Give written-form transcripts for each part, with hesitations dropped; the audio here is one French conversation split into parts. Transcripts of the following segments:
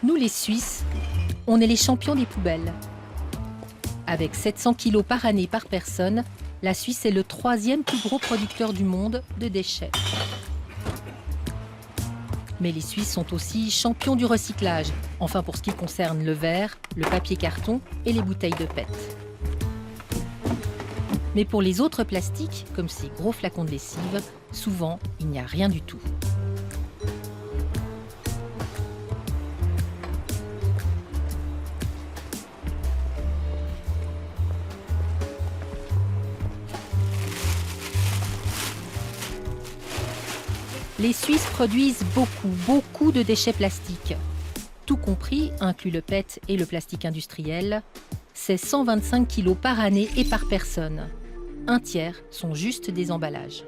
Nous, les Suisses, on est les champions des poubelles. Avec 700 kilos par année par personne, la Suisse est le 3e plus gros producteur du monde de déchets. Mais les Suisses sont aussi champions du recyclage, enfin pour ce qui concerne le verre, le papier carton et les bouteilles de PET. Mais pour les autres plastiques, comme ces gros flacons de lessive, souvent il n'y a rien du tout. Les Suisses produisent beaucoup de déchets plastiques. Tout compris, inclut le PET et le plastique industriel, c'est 125 kilos par année et par personne. Un tiers sont juste des emballages.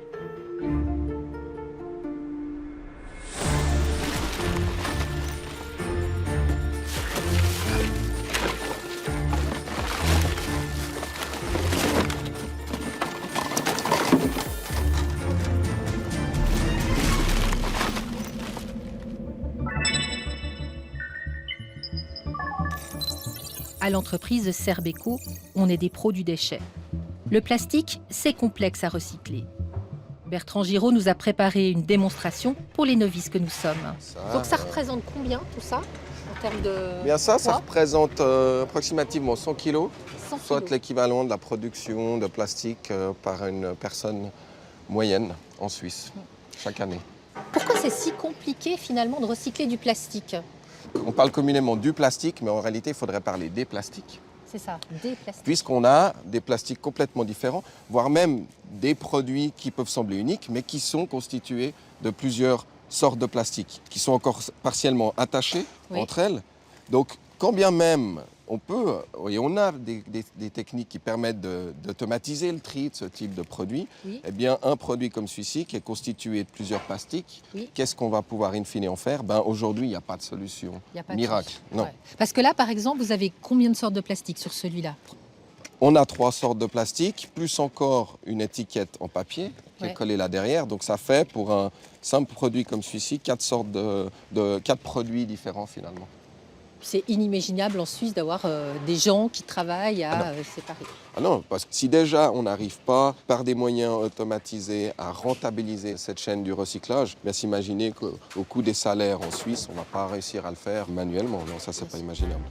À l'entreprise Serbeco, on est des pros du déchet. Le plastique, c'est complexe à recycler. Bertrand Giraud nous a préparé une démonstration pour les novices que nous sommes. Donc ça représente combien tout ça en termes de Bien ça poids représente approximativement 100 kg, 100 soit kilos. l'équivalent de la production de plastique par une personne moyenne en Suisse, chaque année. Pourquoi c'est si compliqué finalement de recycler du plastique? On parle communément du plastique, mais en réalité, il faudrait parler des plastiques. C'est ça, des plastiques. Puisqu'on a des plastiques complètement différents, voire même des produits qui peuvent sembler uniques, mais qui sont constitués de plusieurs sortes de plastiques, qui sont encore partiellement attachés entre elles. Donc, quand bien même on a des techniques qui permettent d'automatiser le tri de ce type de produit, eh bien, un produit comme celui-ci, qui est constitué de plusieurs plastiques, qu'est-ce qu'on va pouvoir in fine en faire? Aujourd'hui, il n'y a pas de solution miracle. Non. Ouais. Parce que là, par exemple, vous avez combien de sortes de plastique sur celui-là? On a 3 sortes de plastique, plus encore une étiquette en papier qui est collée là derrière. Donc ça fait, pour un simple produit comme celui-ci, 4 produits différents finalement. C'est inimaginable en Suisse d'avoir des gens qui travaillent à séparer. Ah non, parce que si déjà on n'arrive pas par des moyens automatisés à rentabiliser cette chaîne du recyclage, bien s'imaginer qu'au coût des salaires en Suisse, on ne va pas réussir à le faire manuellement. Non, ça c'est pas imaginable.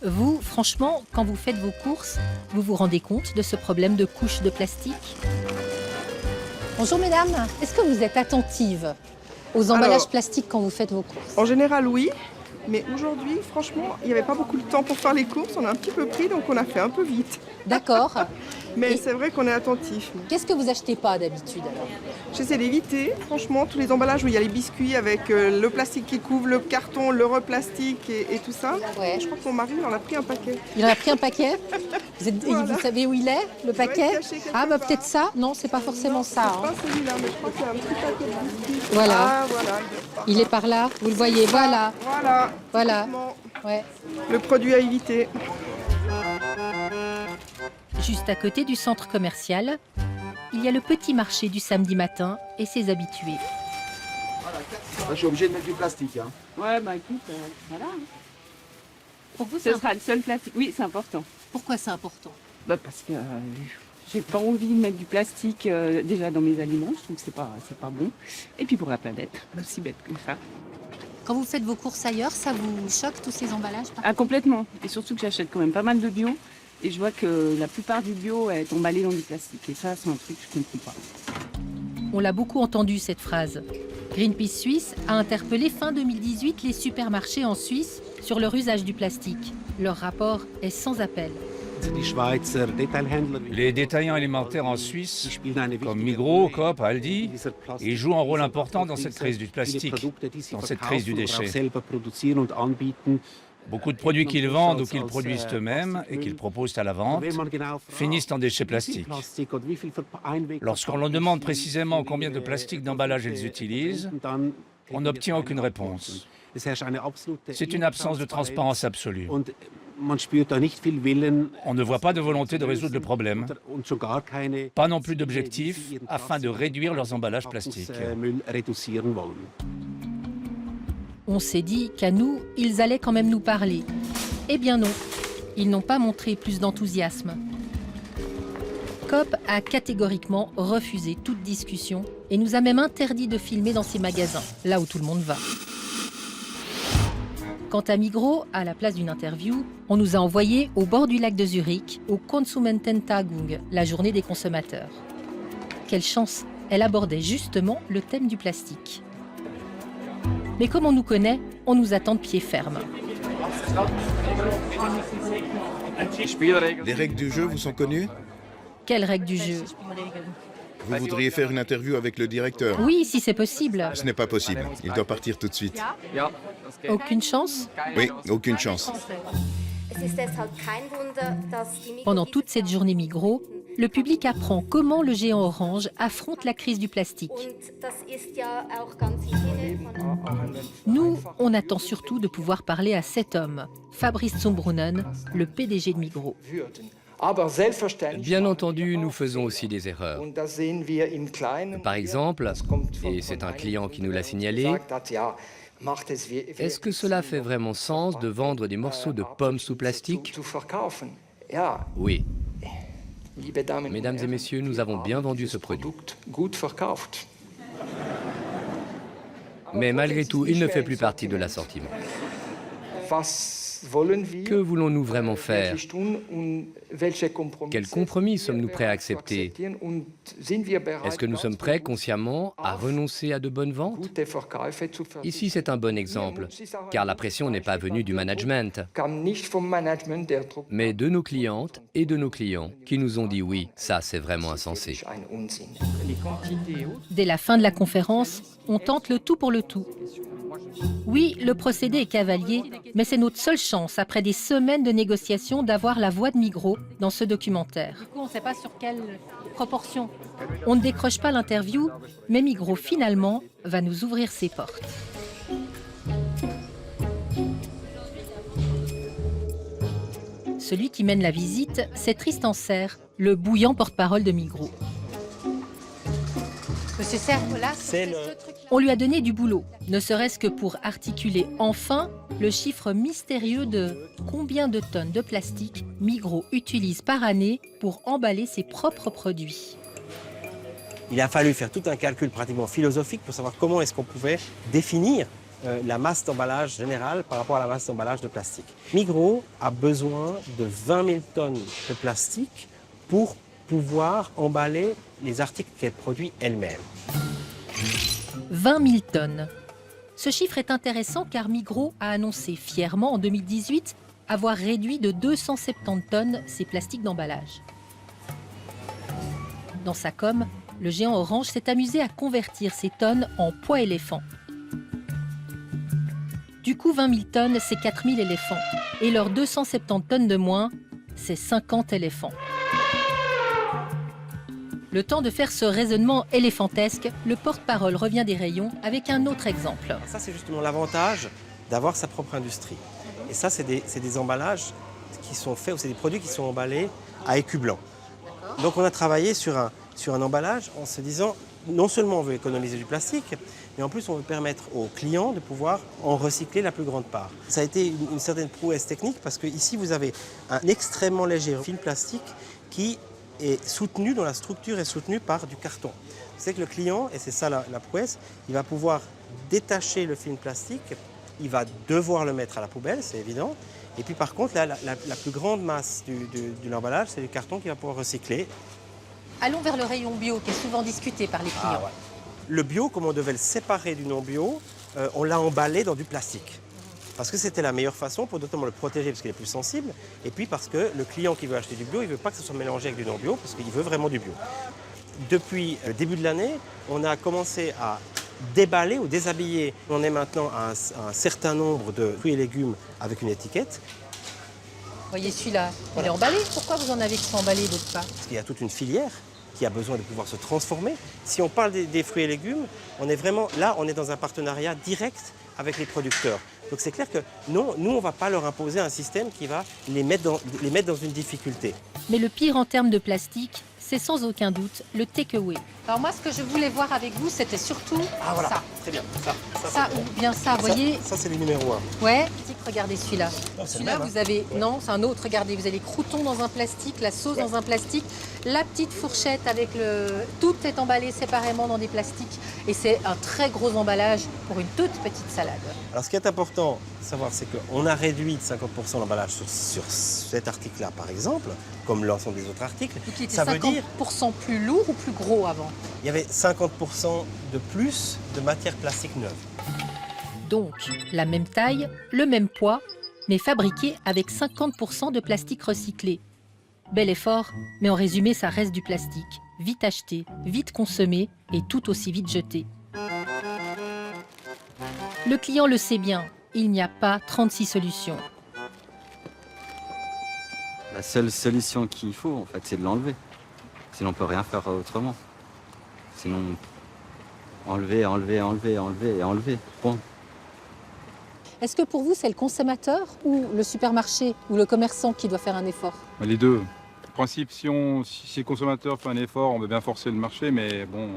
Vous, franchement, quand vous faites vos courses, vous vous rendez compte de ce problème de couches de plastique? Bonjour mesdames, est-ce que vous êtes attentives aux emballages plastiques quand vous faites vos courses? En général, oui. Mais aujourd'hui, franchement, il n'y avait pas beaucoup de temps pour faire les courses. On a un petit peu pris, donc on a fait un peu vite. D'accord. Mais c'est vrai qu'on est attentif. Qu'est-ce que vous achetez pas d'habitude alors? J'essaie d'éviter, franchement, tous les emballages où il y a les biscuits avec le plastique qui couvre, le carton, le replastique et tout ça. Ouais. Je crois que mon mari il en a pris un paquet. Il en a pris un paquet? Vous savez où il est, le paquet? Caché quelque Ah, bah part. peut-être ça? Non, c'est pas forcément ça. C'est pas celui-là, mais je crois qu'il y a un petit paquet de biscuits. Voilà. Ah, voilà. Il est par là, vous le voyez, voilà. Voilà. Ouais. Le produit à éviter. Juste à côté du centre commercial, il y a le petit marché du samedi matin et ses habitués. Je suis obligé de mettre du plastique. Hein. Ouais, bah écoute, voilà. Pour vous, Ce sera le seul plastique. Oui, c'est important. Pourquoi c'est important? Bah parce que j'ai pas envie de mettre du plastique déjà dans mes aliments. Je trouve que c'est pas bon. Et puis pour la planète, aussi bête que ça. Quand vous faites vos courses ailleurs, ça vous choque tous ces emballages? Ah, complètement. Et surtout que j'achète quand même pas mal de bio. Et je vois que la plupart du bio est emballé dans du plastique. Et ça, c'est un truc que je comprends pas. On l'a beaucoup entendu cette phrase. Greenpeace Suisse a interpellé fin 2018 les supermarchés en Suisse sur leur usage du plastique. Leur rapport est sans appel. Les détaillants alimentaires en Suisse, comme Migros, Coop, Aldi, ils jouent un rôle important dans cette crise du plastique, dans cette crise du déchet. Beaucoup de produits qu'ils vendent ou qu'ils produisent eux-mêmes et qu'ils proposent à la vente finissent en déchets plastiques. Lorsqu'on leur demande précisément combien de plastique d'emballage ils utilisent, on n'obtient aucune réponse. C'est une absence de transparence absolue. On ne voit pas de volonté de résoudre le problème, pas non plus d'objectif afin de réduire leurs emballages plastiques. On s'est dit qu'à nous, ils allaient quand même nous parler. Eh bien non, ils n'ont pas montré plus d'enthousiasme. Coop a catégoriquement refusé toute discussion et nous a même interdit de filmer dans ses magasins, là où tout le monde va. Quant à Migros, à la place d'une interview, on nous a envoyés au bord du lac de Zurich, au Konsumententagung, la journée des consommateurs. Quelle chance, elle abordait justement le thème du plastique. Mais comme on nous connaît, on nous attend de pied ferme. Les règles du jeu vous sont connues? Quelles règles du jeu? Vous voudriez faire une interview avec le directeur? Oui, si c'est possible. Ce n'est pas possible. Il doit partir tout de suite. Aucune chance? Oui, aucune chance. Pendant toute cette journée Migros, le public apprend comment le géant orange affronte la crise du plastique. Nous, on attend surtout de pouvoir parler à cet homme, Fabrice Zumbrunnen, le PDG de Migros. Bien entendu, nous faisons aussi des erreurs. Par exemple, et c'est un client qui nous l'a signalé, est-ce que cela fait vraiment sens de vendre des morceaux de pommes sous plastique? Oui. Mesdames et messieurs, nous avons bien vendu ce produit. Mais malgré tout, il ne fait plus partie de l'assortiment. Que voulons-nous vraiment faire? Quel compromis sommes-nous prêts à accepter? Est-ce que nous sommes prêts consciemment à renoncer à de bonnes ventes? Ici, c'est un bon exemple, car la pression n'est pas venue du management, mais de nos clientes et de nos clients qui nous ont dit oui, ça c'est vraiment insensé. Dès la fin de la conférence, on tente le tout pour le tout. Oui, le procédé est cavalier, mais c'est notre seule chance, après des semaines de négociations, d'avoir la voix de Migros dans ce documentaire. Du coup, on ne sait pas sur quelle proportion. On ne décroche pas l'interview, mais Migros, finalement, va nous ouvrir ses portes. Celui qui mène la visite, c'est Tristan Serre, le bouillant porte-parole de Migros. Monsieur Serre, là, On lui a donné du boulot, ne serait-ce que pour articuler enfin le chiffre mystérieux de combien de tonnes de plastique Migros utilise par année pour emballer ses propres produits. Il a fallu faire tout un calcul pratiquement philosophique pour savoir comment est-ce qu'on pouvait définir la masse d'emballage générale par rapport à la masse d'emballage de plastique. Migros a besoin de 20 000 tonnes de plastique pour pouvoir emballer les articles qu'elle produit elle-même. 20 000 tonnes. Ce chiffre est intéressant car Migros a annoncé fièrement en 2018 avoir réduit de 270 tonnes ses plastiques d'emballage. Dans sa com, le géant orange s'est amusé à convertir ces tonnes en poids éléphants. Du coup, 20 000 tonnes, c'est 4 000 éléphants. Et leurs 270 tonnes de moins, c'est 50 éléphants. Le temps de faire ce raisonnement éléphantesque, le porte-parole revient des rayons avec un autre exemple. Ça, c'est justement l'avantage d'avoir sa propre industrie. Et ça, c'est des emballages qui sont faits, ou c'est des produits qui sont emballés à écu blanc. Donc on a travaillé sur un emballage en se disant, non seulement on veut économiser du plastique, mais en plus on veut permettre aux clients de pouvoir en recycler la plus grande part. Ça a été une certaine prouesse technique parce que ici vous avez un extrêmement léger film plastique qui est soutenu, dont la structure est soutenue par du carton. C'est que le client, et c'est ça la prouesse, il va pouvoir détacher le film plastique, il va devoir le mettre à la poubelle, c'est évident. Et puis par contre, la plus grande masse de l'emballage, c'est du carton qu'il va pouvoir recycler. Allons vers le rayon bio qui est souvent discuté par les clients. Ouais. Le bio, comme on devait le séparer du non bio, on l'a emballé dans du plastique. Parce que c'était la meilleure façon pour notamment le protéger parce qu'il est plus sensible. Et puis parce que le client qui veut acheter du bio, il ne veut pas que ce soit mélangé avec du non bio parce qu'il veut vraiment du bio. Depuis le début de l'année, on a commencé à déballer ou déshabiller. On est maintenant à un certain nombre de fruits et légumes avec une étiquette. Vous voyez celui-là, il est emballé. Pourquoi vous en avez qui sont emballés d'autres pas? Parce qu'il y a toute une filière qui a besoin de pouvoir se transformer. Si on parle des fruits et légumes, on est vraiment là, on est dans un partenariat direct avec les producteurs. Donc c'est clair que non, nous, on ne va pas leur imposer un système qui va les mettre dans une difficulté. Mais le pire en termes de plastique, c'est c'est sans aucun doute le takeaway. Alors moi, ce que je voulais voir avec vous, c'était surtout ça. Très bien. Ça ou bien ça, vous voyez. Ça, c'est le numéro 1. Ouais. Regardez celui-là. Non, c'est Celui-là, le même, vous avez... Non, c'est un autre. Regardez, vous avez les croûtons dans un plastique, la sauce dans un plastique, la petite fourchette avec le... Tout est emballé séparément dans des plastiques. Et c'est un très gros emballage pour une toute petite salade. Alors, ce qui est important de savoir, c'est qu'on a réduit de 50% l'emballage sur cet article-là, par exemple, comme l'ensemble des autres articles. Donc, il était Ça veut 50% dire plus lourd ou plus gros avant? il y avait 50% de plus de matière plastique neuve. Donc, la même taille, le même poids, mais fabriqué avec 50% de plastique recyclé. Bel effort, mais en résumé, ça reste du plastique. Vite acheté, vite consommé et tout aussi vite jeté. Le client le sait bien, il n'y a pas 36 solutions. La seule solution qu'il faut, en fait, c'est de l'enlever. Sinon, on ne peut rien faire autrement. Sinon, enlever et enlever. Bon. Est-ce que pour vous, c'est le consommateur ou le supermarché ou le commerçant qui doit faire un effort? Les deux. En principe, si le consommateur fait un effort, on veut bien forcer le marché, mais bon,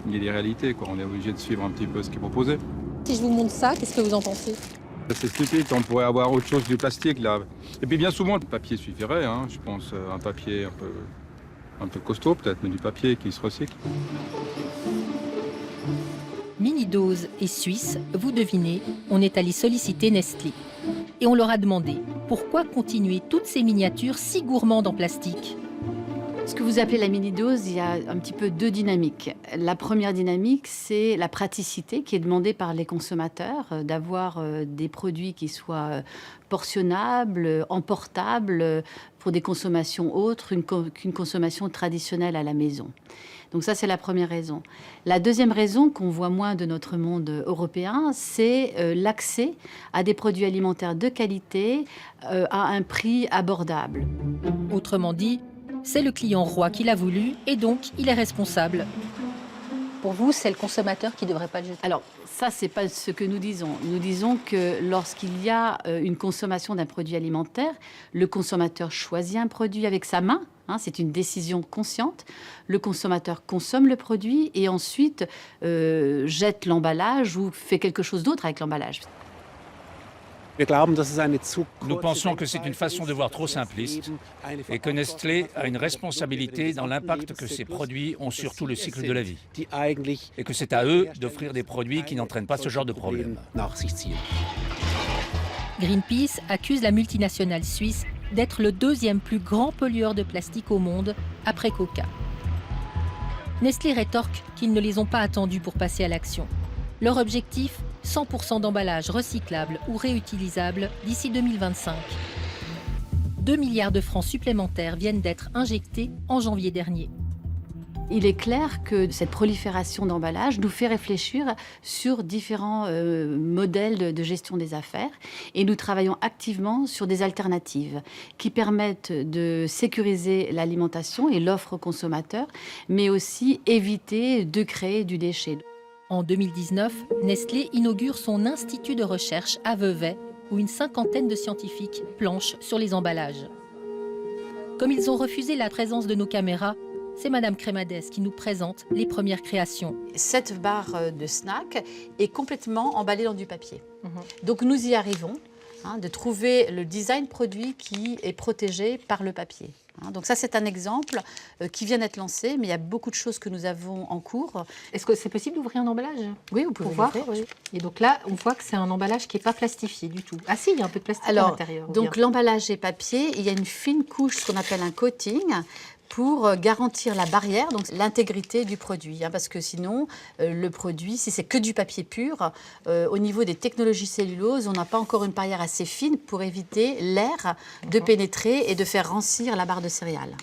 il y a des réalités, quoi. On est obligé de suivre un petit peu ce qui est proposé. Si je vous montre ça, qu'est-ce que vous en pensez? C'est stupide, on pourrait avoir autre chose du plastique, là. Et puis bien souvent, le papier suffirait, hein. Je pense un papier un peu costaud, peut-être, mais du papier qui se recycle. Minidose et Suisse, vous devinez, on est allé solliciter Nestlé. Et on leur a demandé pourquoi continuer toutes ces miniatures si gourmandes en plastique. Ce que vous appelez la mini-dose, il y a un petit peu deux dynamiques. La première dynamique, c'est la praticité qui est demandée par les consommateurs, d'avoir des produits qui soient portionnables, emportables, pour des consommations autres qu'une consommation traditionnelle à la maison. Donc ça, c'est la première raison. La deuxième raison qu'on voit moins de notre monde européen, c'est l'accès à des produits alimentaires de qualité à un prix abordable. Autrement dit, c'est le client roi qui l'a voulu et donc il est responsable. Pour vous, c'est le consommateur qui ne devrait pas le jeter? Alors, ça, ce n'est pas ce que nous disons. Nous disons que lorsqu'il y a une consommation d'un produit alimentaire, le consommateur choisit un produit avec sa main. C'est une décision consciente. Le consommateur consomme le produit et ensuite jette l'emballage ou fait quelque chose d'autre avec l'emballage. Nous pensons que c'est une façon de voir trop simpliste et que Nestlé a une responsabilité dans l'impact que ces produits ont sur tout le cycle de la vie. Et que c'est à eux d'offrir des produits qui n'entraînent pas ce genre de problème. Greenpeace accuse la multinationale suisse d'être le deuxième plus grand pollueur de plastique au monde, après Coca. Nestlé rétorque qu'ils ne les ont pas attendus pour passer à l'action. Leur objectif, 100% d'emballage recyclable ou réutilisable d'ici 2025. 2 milliards de francs supplémentaires viennent d'être injectés en janvier dernier. Il est clair que cette prolifération d'emballage nous fait réfléchir sur différents modèles de gestion des affaires et nous travaillons activement sur des alternatives qui permettent de sécuriser l'alimentation et l'offre aux consommateurs, mais aussi éviter de créer du déchet. En 2019, Nestlé inaugure son institut de recherche à Vevey, où une cinquantaine de scientifiques planchent sur les emballages. Comme ils ont refusé la présence de nos caméras, c'est Madame Crémadès qui nous présente les premières créations. Cette barre de snack est complètement emballée dans du papier. Donc nous y arrivons, de trouver le design produit qui est protégé par le papier. Donc ça, c'est un exemple qui vient d'être lancé, mais il y a beaucoup de choses que nous avons en cours. Est-ce que c'est possible d'ouvrir un emballage? Oui, vous pouvez voir. Oui. Et donc là, on voit que c'est un emballage qui n'est pas plastifié du tout. Ah si, il y a un peu de plastique à l'intérieur. Donc l'emballage est papier, il y a une fine couche, ce qu'on appelle un coating, pour garantir la barrière, donc l'intégrité du produit. Parce que sinon, le produit, si c'est que du papier pur, au niveau des technologies cellulose, on n'a pas encore une barrière assez fine pour éviter l'air de pénétrer et de faire rancir la barre de céréales.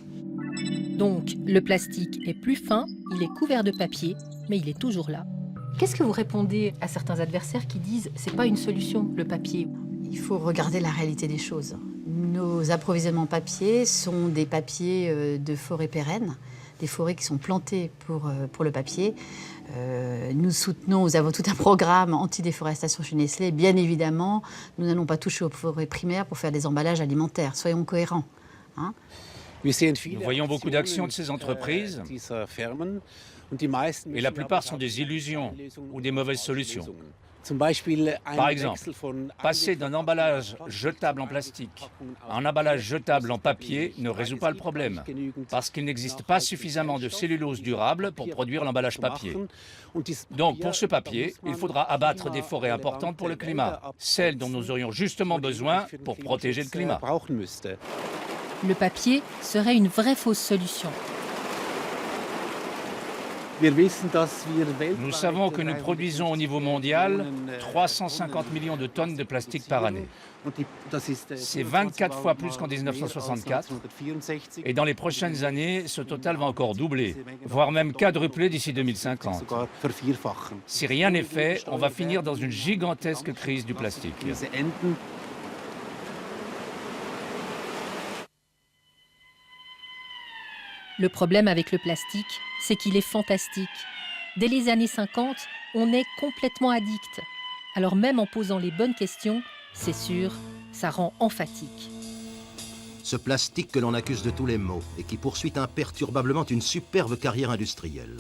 Donc, le plastique est plus fin, il est couvert de papier, mais il est toujours là. Qu'est-ce que vous répondez à certains adversaires qui disent « c'est pas une solution, le papier ». Il faut regarder la réalité des choses. Nos approvisionnements papier sont des papiers de forêts pérennes, des forêts qui sont plantées pour le papier. Nous avons tout un programme anti-déforestation chez Nestlé. Bien évidemment, nous n'allons pas toucher aux forêts primaires pour faire des emballages alimentaires. Soyons cohérents. Nous voyons beaucoup d'actions de ces entreprises et la plupart sont des illusions ou des mauvaises solutions. Par exemple, passer d'un emballage jetable en plastique à un emballage jetable en papier ne résout pas le problème, parce qu'il n'existe pas suffisamment de cellulose durable pour produire l'emballage papier. Donc, pour ce papier, il faudra abattre des forêts importantes pour le climat, celles dont nous aurions justement besoin pour protéger le climat. Le papier serait une vraie fausse solution. Nous savons que nous produisons au niveau mondial 350 millions de tonnes de plastique par année. C'est 24 fois plus qu'en 1964. Et dans les prochaines années, ce total va encore doubler, voire même quadrupler d'ici 2050. Si rien n'est fait, on va finir dans une gigantesque crise du plastique. Le problème avec le plastique, c'est qu'il est fantastique. Dès les années 50, on est complètement addict. Alors même en posant les bonnes questions, c'est sûr, ça rend emphatique. Ce plastique que l'on accuse de tous les maux et qui poursuit imperturbablement une superbe carrière industrielle.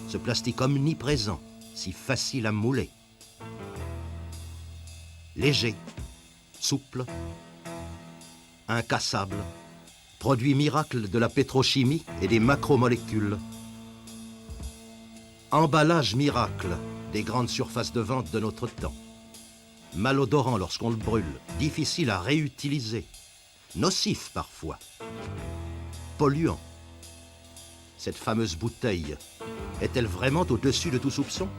Ce plastique omniprésent, si facile à mouler. Léger, souple, incassable. Produit miracle de la pétrochimie et des macromolécules. Emballage miracle des grandes surfaces de vente de notre temps. Malodorant lorsqu'on le brûle, difficile à réutiliser, nocif parfois, polluant. Cette fameuse bouteille est-elle vraiment au-dessus de tout soupçon?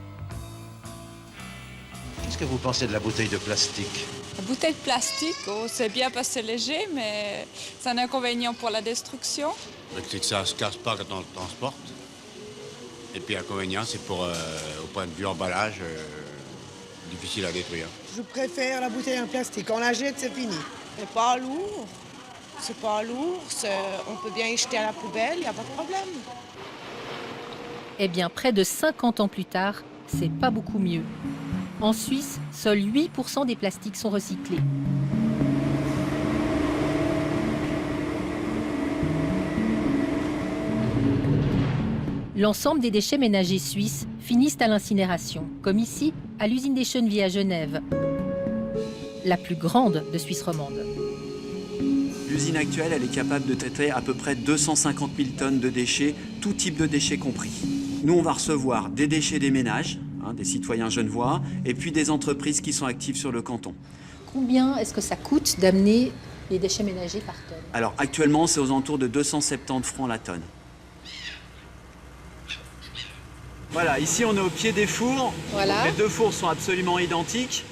Qu'est-ce que vous pensez de la bouteille de plastique? La bouteille de plastique, c'est bien parce que c'est léger, mais c'est un inconvénient pour la destruction. C'est que ça ne se casse pas quand on le transporte. Et puis l'inconvénient, c'est pour, au point de vue emballage, difficile à détruire. Je préfère la bouteille en plastique. On la jette, c'est fini. C'est pas lourd. C'est pas lourd. On peut bien y jeter à la poubelle, il n'y a pas de problème. Eh bien, près de 50 ans plus tard, c'est pas beaucoup mieux. En Suisse, seuls 8% des plastiques sont recyclés. L'ensemble des déchets ménagers suisses finissent à l'incinération, comme ici, à l'usine des Cheneviers à Genève, la plus grande de Suisse romande. L'usine actuelle, elle est capable de traiter à peu près 250 000 tonnes de déchets, tout type de déchets compris. Nous, on va recevoir des déchets des ménages, des citoyens genevois, et puis des entreprises qui sont actives sur le canton. Combien est-ce que ça coûte d'amener les déchets ménagers par tonne? Alors actuellement, c'est aux alentours de 270 francs la tonne. Voilà, ici on est au pied des fours. Voilà. Les deux fours sont absolument identiques.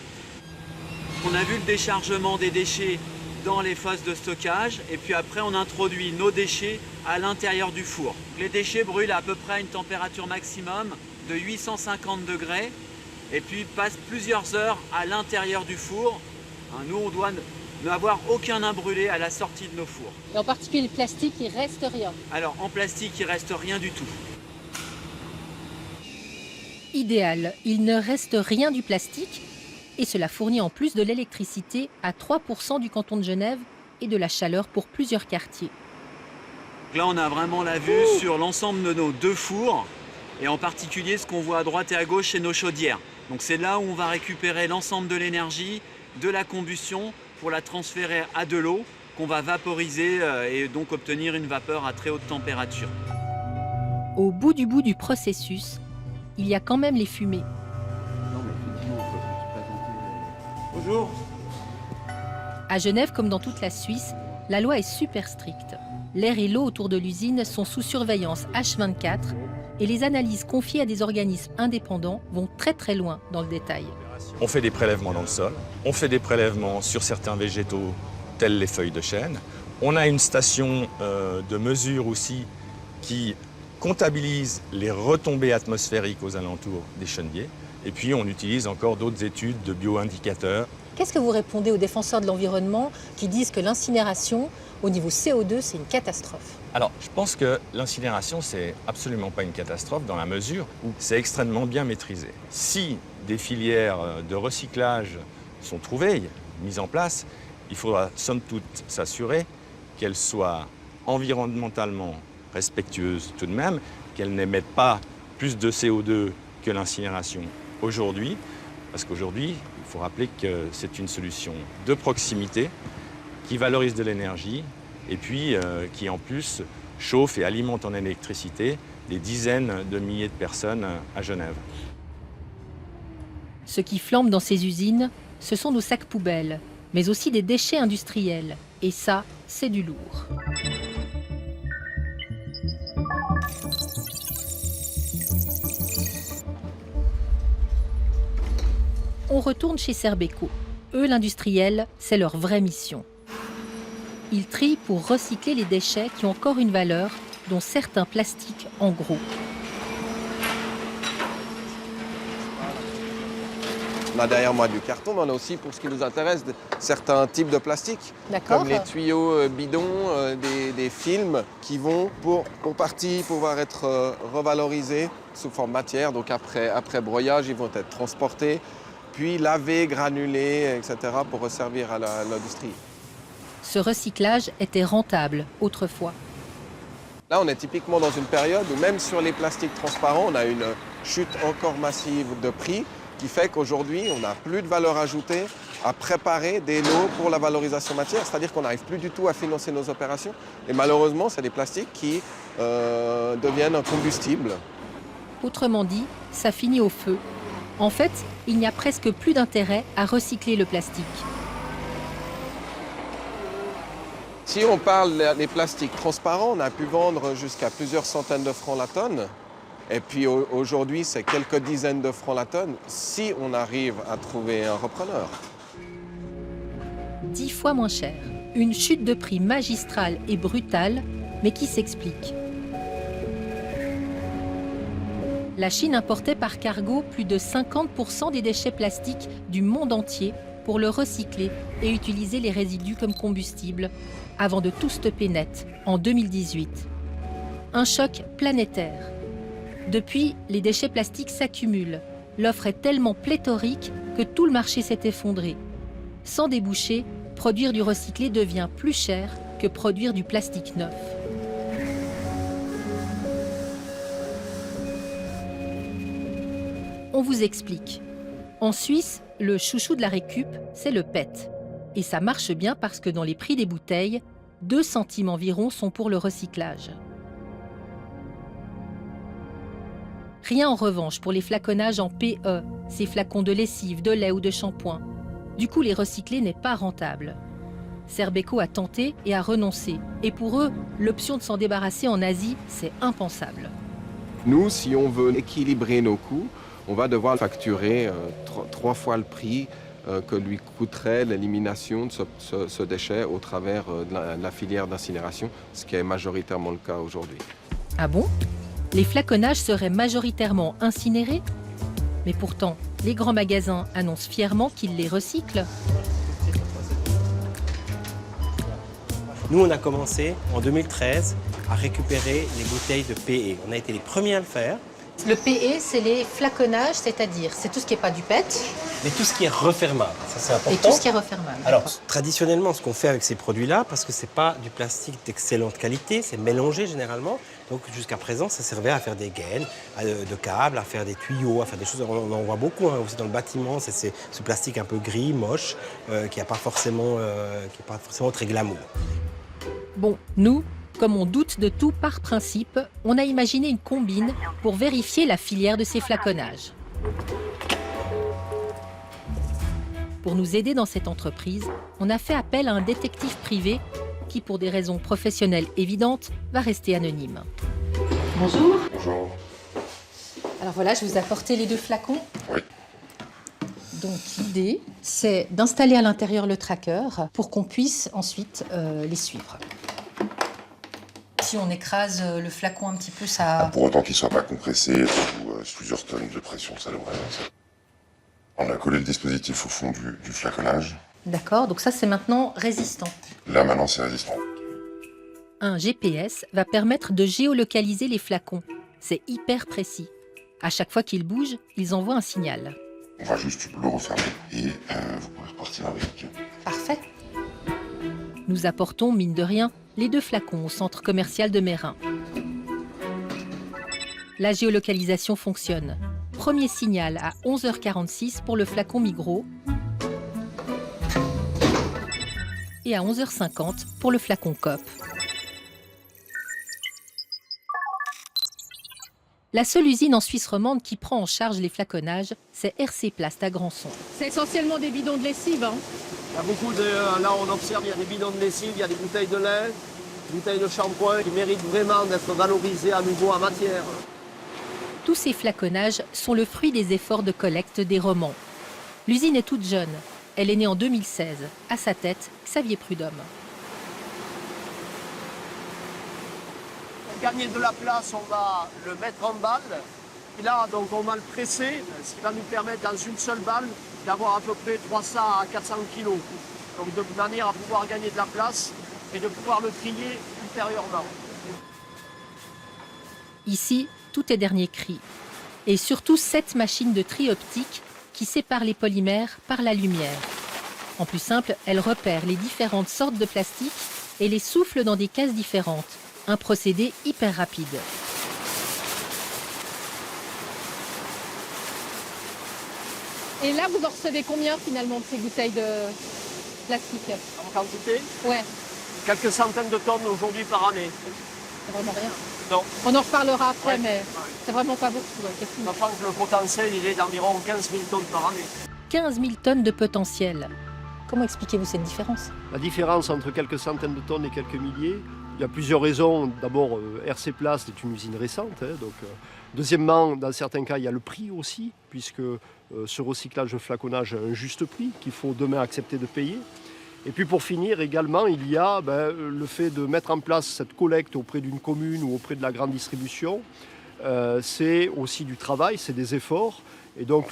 On a vu le déchargement des déchets dans les fosses de stockage, et puis après on introduit nos déchets à l'intérieur du four. Les déchets brûlent à peu près à une température maximum de 850 degrés et puis passent plusieurs heures à l'intérieur du four. Nous, on doit n'avoir aucun imbrûlé à la sortie de nos fours. Et en particulier le plastique, il reste rien. Alors en plastique, il reste rien du tout. Idéal, il ne reste rien du plastique et cela fournit en plus de l'électricité à 3% du canton de Genève et de la chaleur pour plusieurs quartiers. Là, on a vraiment la vue sur l'ensemble de nos deux fours et en particulier ce qu'on voit à droite et à gauche, c'est nos chaudières. Donc c'est là où on va récupérer l'ensemble de l'énergie, de la combustion pour la transférer à de l'eau qu'on va vaporiser et donc obtenir une vapeur à très haute température. Au bout du processus, il y a quand même les fumées. Bonjour. À Genève, comme dans toute la Suisse, la loi est super stricte. L'air et l'eau autour de l'usine sont sous surveillance H24 et les analyses confiées à des organismes indépendants vont très loin dans le détail. On fait des prélèvements dans le sol, on fait des prélèvements sur certains végétaux tels les feuilles de chêne. On a une station de mesure aussi qui comptabilise les retombées atmosphériques aux alentours des cheneviers. Et puis on utilise encore d'autres études de bioindicateurs. Qu'est-ce que vous répondez aux défenseurs de l'environnement qui disent que l'incinération, au niveau CO2, c'est une catastrophe? Alors, je pense que l'incinération, c'est absolument pas une catastrophe dans la mesure où c'est extrêmement bien maîtrisé. Si des filières de recyclage sont trouvées, mises en place, il faudra somme toute s'assurer qu'elles soient environnementalement respectueuses tout de même, qu'elles n'émettent pas plus de CO2 que l'incinération aujourd'hui, parce qu'aujourd'hui, il faut rappeler que c'est une solution de proximité qui valorise de l'énergie et puis qui en plus chauffe et alimente en électricité des dizaines de milliers de personnes à Genève. Ce qui flambe dans ces usines, ce sont nos sacs poubelles, mais aussi des déchets industriels. Et ça, c'est du lourd. On retourne chez Serbeco. Eux, l'industriel, c'est leur vraie mission. Ils trient pour recycler les déchets qui ont encore une valeur, dont certains plastiques en gros. On a derrière moi du carton, mais on a aussi, pour ce qui nous intéresse, certains types de plastiques, comme les tuyaux bidons, des films qui vont pour partie pouvoir être revalorisés sous forme matière. Donc après broyage, ils vont être transportés, puis lavés, granulés, etc. pour resservir à l'industrie. Ce recyclage était rentable autrefois. Là, on est typiquement dans une période où même sur les plastiques transparents, on a une chute encore massive de prix, qui fait qu'aujourd'hui, on n'a plus de valeur ajoutée à préparer des lots pour la valorisation matière, c'est-à-dire qu'on n'arrive plus du tout à financer nos opérations. Et malheureusement, c'est des plastiques qui deviennent un combustible. Autrement dit, ça finit au feu. En fait, il n'y a presque plus d'intérêt à recycler le plastique. Si on parle des plastiques transparents, on a pu vendre jusqu'à plusieurs centaines de francs la tonne. Et puis aujourd'hui, c'est quelques dizaines de francs la tonne si on arrive à trouver un repreneur. 10 fois moins cher. Une chute de prix magistrale et brutale, mais qui s'explique. La Chine importait par cargo plus de 50% des déchets plastiques du monde entier pour le recycler et utiliser les résidus comme combustible, avant de tout stopper net en 2018. Un choc planétaire. Depuis, les déchets plastiques s'accumulent. L'offre est tellement pléthorique que tout le marché s'est effondré. Sans débouchés, produire du recyclé devient plus cher que produire du plastique neuf. On vous explique. En Suisse, le chouchou de la récup, c'est le PET. Et ça marche bien parce que dans les prix des bouteilles, 2 centimes environ sont pour le recyclage. Rien en revanche pour les flaconnages en PE, ces flacons de lessive, de lait ou de shampoing. Du coup, les recycler n'est pas rentable. Serbeco a tenté et a renoncé. Et pour eux, l'option de s'en débarrasser en Asie, c'est impensable. Nous, si on veut équilibrer nos coûts, on va devoir facturer 3 fois le prix que lui coûterait l'élimination de ce déchet au travers de la filière d'incinération, ce qui est majoritairement le cas aujourd'hui. Ah bon ? Les flaconnages seraient majoritairement incinérés ? Mais pourtant, les grands magasins annoncent fièrement qu'ils les recyclent. Nous, on a commencé en 2013 à récupérer les bouteilles de PE. On a été les premiers à le faire. Le PE, c'est les flaconnages, c'est-à-dire c'est tout ce qui n'est pas du PET. Mais tout ce qui est refermable, ça c'est important. Et tout ce qui est refermable. Alors, traditionnellement, ce qu'on fait avec ces produits-là, parce que c'est pas du plastique d'excellente qualité, c'est mélangé généralement. Donc jusqu'à présent, ça servait à faire des gaines, de câbles, à faire des tuyaux, à faire des choses. On en voit beaucoup aussi dans le bâtiment. C'est ce plastique un peu gris, moche, qui n'est pas forcément très glamour. Bon, nous, comme on doute de tout par principe, on a imaginé une combine pour vérifier la filière de ces flaconnages. Pour nous aider dans cette entreprise, on a fait appel à un détective privé qui, pour des raisons professionnelles évidentes, va rester anonyme. Bonjour. Bonjour. Alors voilà, je vous ai apporté les 2 flacons. Oui. Donc l'idée, c'est d'installer à l'intérieur le tracker pour qu'on puisse ensuite les suivre. Si on écrase le flacon un petit peu, ça... Pour autant qu'il ne soit pas compressé, sous plusieurs tonnes de pression, ça devrait avancer. On a collé le dispositif au fond du flaconnage. D'accord, donc ça c'est maintenant résistant. Là maintenant c'est résistant. Un GPS va permettre de géolocaliser les flacons. C'est hyper précis. À chaque fois qu'ils bougent, ils envoient un signal. On va juste le refermer et vous pouvez repartir avec. Parfait. Nous apportons, mine de rien, les 2 flacons au centre commercial de Meyrin. La géolocalisation fonctionne. Premier signal à 11h46 pour le flacon Migros et à 11h50 pour le flacon Coop. La seule usine en Suisse romande qui prend en charge les flaconnages, c'est RC Plast à Grandson. C'est essentiellement des bidons de lessive, hein. Il y a beaucoup de... Là, on observe, il y a des bidons de lessive, il y a des bouteilles de lait, des bouteilles de shampoing qui méritent vraiment d'être valorisées à nouveau en matière. Tous ces flaconnages sont le fruit des efforts de collecte des Romans. L'usine est toute jeune. Elle est née en 2016. À sa tête, Xavier Prudhomme. Pour gagner de la place, on va le mettre en balle. Et là, donc, on va le presser, ce qui va nous permettre dans une seule balle d'avoir à peu près 300 à 400 kilos. Donc de manière à pouvoir gagner de la place et de pouvoir le trier ultérieurement. Ici, tout est dernier cri. Et surtout 7 machines de tri optique qui séparent les polymères par la lumière. En plus simple, elles repèrent les différentes sortes de plastique et les soufflent dans des cases différentes. Un procédé hyper rapide. Et là, vous en recevez combien finalement de ces bouteilles de plastique? En quantité? Ouais. Quelques centaines de tonnes aujourd'hui par année. C'est vraiment rien. Non. On en reparlera après, ouais, mais ouais. C'est vraiment pas beaucoup. On pense que le potentiel, il est d'environ 15 000 tonnes par année. 15 000 tonnes de potentiel. Comment expliquez-vous cette différence? La différence entre quelques centaines de tonnes et quelques milliers, il y a plusieurs raisons. D'abord, RC Plast est une usine récente. Deuxièmement, dans certains cas, il y a le prix aussi, puisque ce recyclage de flaconnage a un juste prix qu'il faut demain accepter de payer. Et puis pour finir également, il y a le fait de mettre en place cette collecte auprès d'une commune ou auprès de la grande distribution. C'est aussi du travail, c'est des efforts. Et donc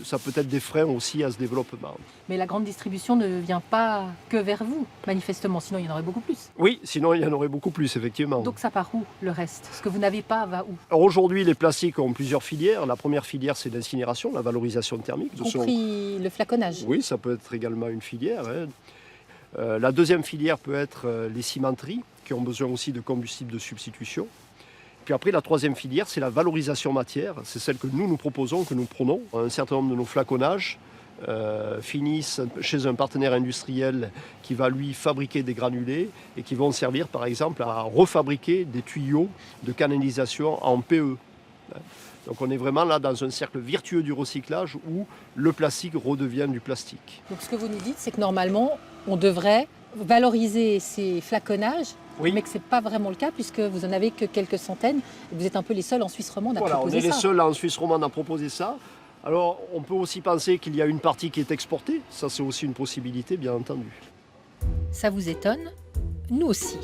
ça peut être des freins aussi à ce développement. Mais la grande distribution ne vient pas que vers vous, manifestement, sinon il y en aurait beaucoup plus. Oui, sinon il y en aurait beaucoup plus, effectivement. Donc ça part où, le reste? Ce que vous n'avez pas va où? Alors aujourd'hui, les plastiques ont plusieurs filières. La première filière, c'est l'incinération, la valorisation thermique. Compris le flaconnage? Oui, ça peut être également une filière. La deuxième filière peut être les cimenteries, qui ont besoin aussi de combustible de substitution. Puis après, la troisième filière, c'est la valorisation matière. C'est celle que nous proposons, que nous prenons. Un certain nombre de nos flaconnages finissent chez un partenaire industriel qui va lui fabriquer des granulés et qui vont servir par exemple à refabriquer des tuyaux de canalisation en PE. Donc on est vraiment là dans un cercle vertueux du recyclage où le plastique redevient du plastique. Donc ce que vous nous dites, c'est que normalement, on devrait valoriser ces flaconnages, oui, mais que ce n'est pas vraiment le cas puisque vous n'en avez que quelques centaines et vous êtes un peu les seuls en Suisse romande à proposer ça. On est les seuls en Suisse romande à proposer ça. Alors on peut aussi penser qu'il y a une partie qui est exportée, ça c'est aussi une possibilité bien entendu. Ça vous étonne? Nous aussi.